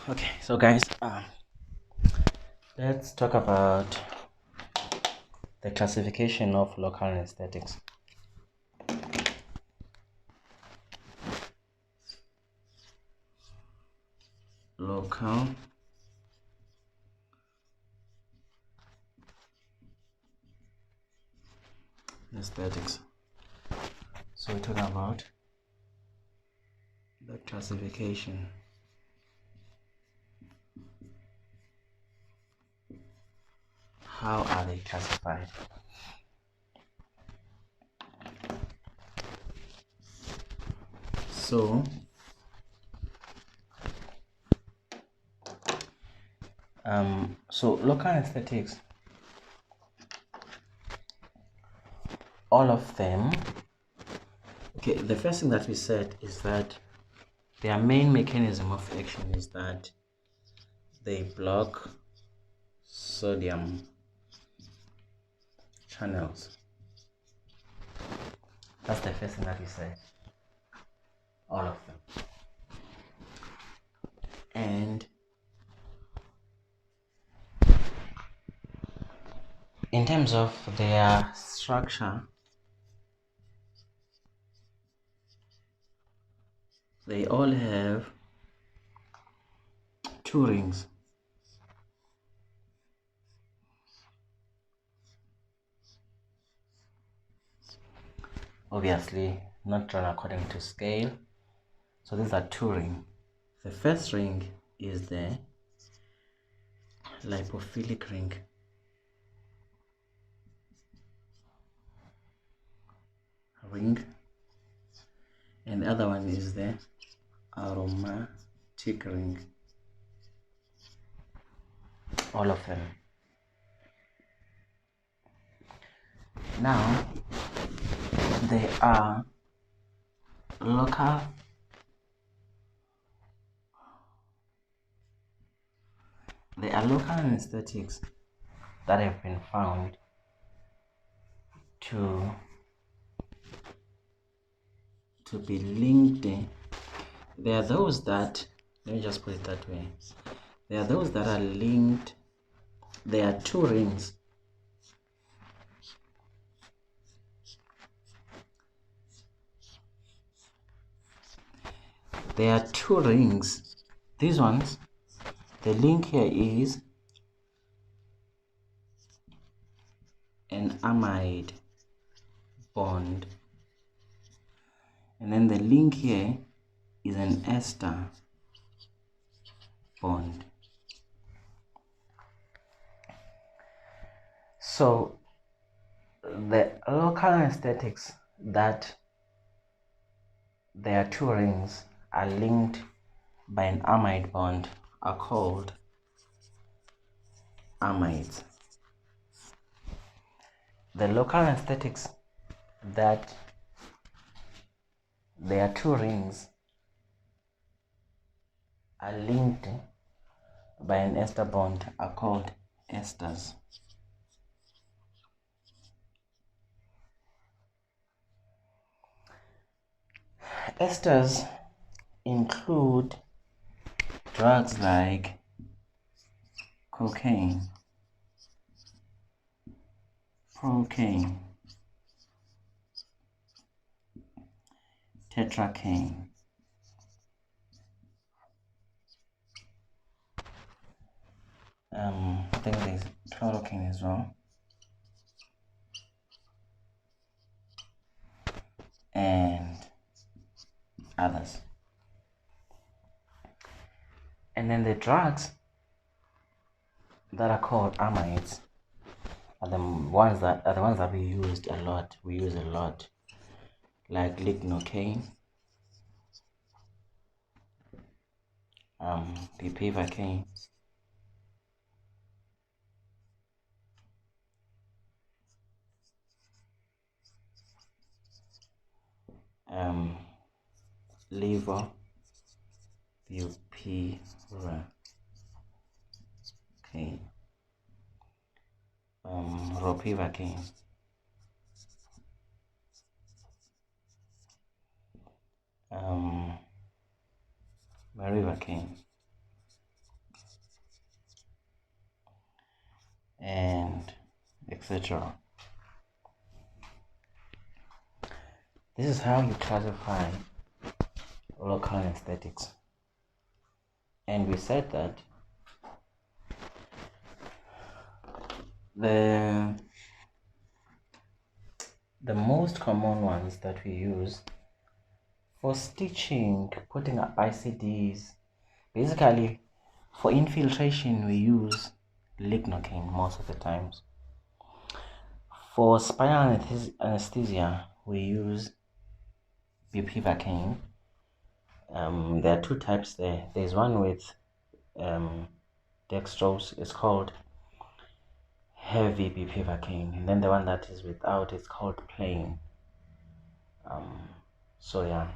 Okay, so guys, let's talk about the classification of local anesthetics. Local anesthetics. So we talk about the classification. How are they classified? So local anesthetics, all of them. Okay, the first thing that we said is that their main mechanism of action is that they block sodium channels. That's the first thing that we said. All of them. And in terms of their structure, they all have two rings. Obviously, not drawn according to scale. So these are two rings. The first ring is the lipophilic ring. And the other one is the aromatic ring. All of them. Now, they are local anesthetics that have been found to be linked. There are those that, let me just put it that way, there are those that are linked. There are two rings. There are two rings. These ones, the link here is an amide bond, and then the link here is an ester bond. So the local anesthetics that their two rings are linked by an amide bond are called amides. The local anesthetics that their two rings are linked by an ester bond are called esters. Esters include drugs like cocaine, procaine, tetracaine, I think there's chloroquine as well, and others. And then the drugs that are called amides are the ones that we use a lot, like lignocaine, bupivacaine, levobupiracaine, ropivacaine, marivacaine, and etc. This is how you classify local anesthetics. And we said that the most common ones that we use for stitching, putting up ICDs, basically for infiltration we use lignocaine most of the times. For spinal anesthesia we use bupivacaine. There are two types there. There's one with dextrose, it's called heavy bupivacaine, and then the one that is without is called plain. So yeah,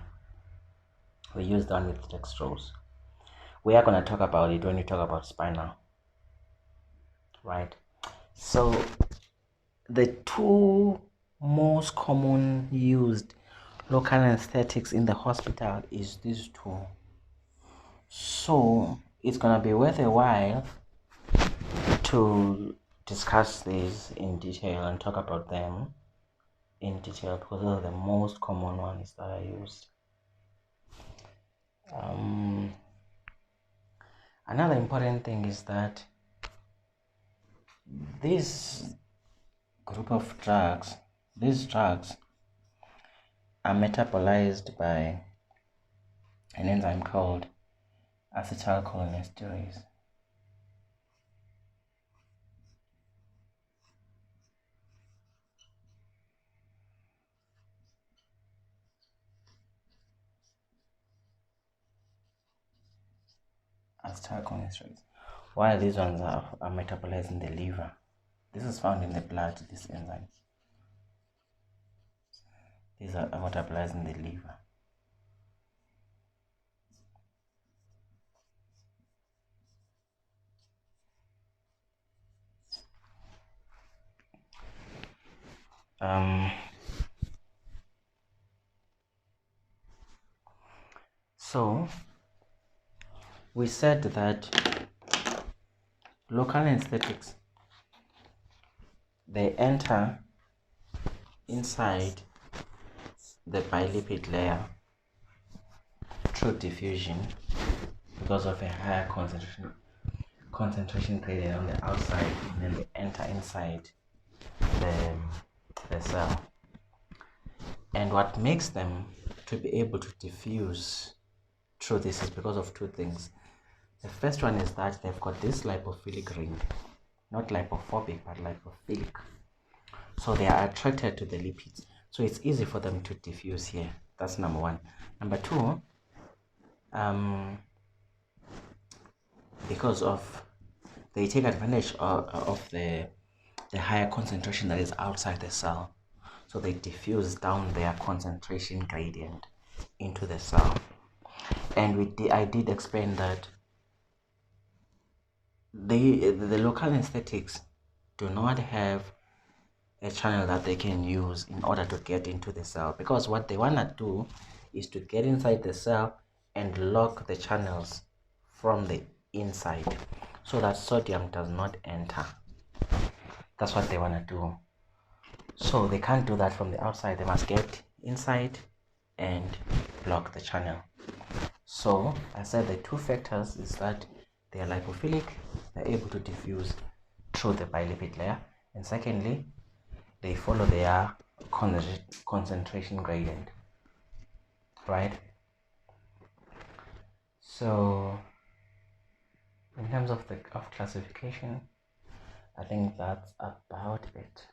we use that with dextrose. We are going to talk about it when we talk about spinal, right? So the two most common used local anesthetics in the hospital is these two. So it's gonna be worth a while to discuss these in detail and talk about them in detail because those are the most common ones that I used. Another important thing is that this group of drugs, these drugs are metabolized by an enzyme called acetylcholinesterase. Acetylcholinesterase. While these ones are metabolized in the liver, this is found in the blood, this enzyme. These are metabolized in the liver. So we said that local anesthetics, they enter inside the bilipid layer through diffusion because of a higher concentration gradient on the outside, and then they enter inside the cell. And what makes them to be able to diffuse through this is because of two things. The first one is that they've got this lipophilic ring, not lipophobic but lipophilic, so they are attracted to the lipids, so it's easy for them to diffuse here. That's number one. Number two, because of they take advantage of the higher concentration that is outside the cell, so they diffuse down their concentration gradient into the cell. And I did explain that the local anesthetics do not have a channel that they can use in order to get into the cell, because what they want to do is to get inside the cell and lock the channels from the inside so that sodium does not enter. That's what they want to do. So they can't do that from the outside. They must get inside and block the channel. So I said the two factors is that they are lipophilic, they're able to diffuse through the bilipid layer, and secondly, they follow their concentration gradient, right? So in terms of classification, I think that's about it.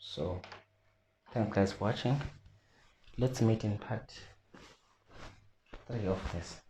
So thanks guys for watching. Let's meet in part 3 of this.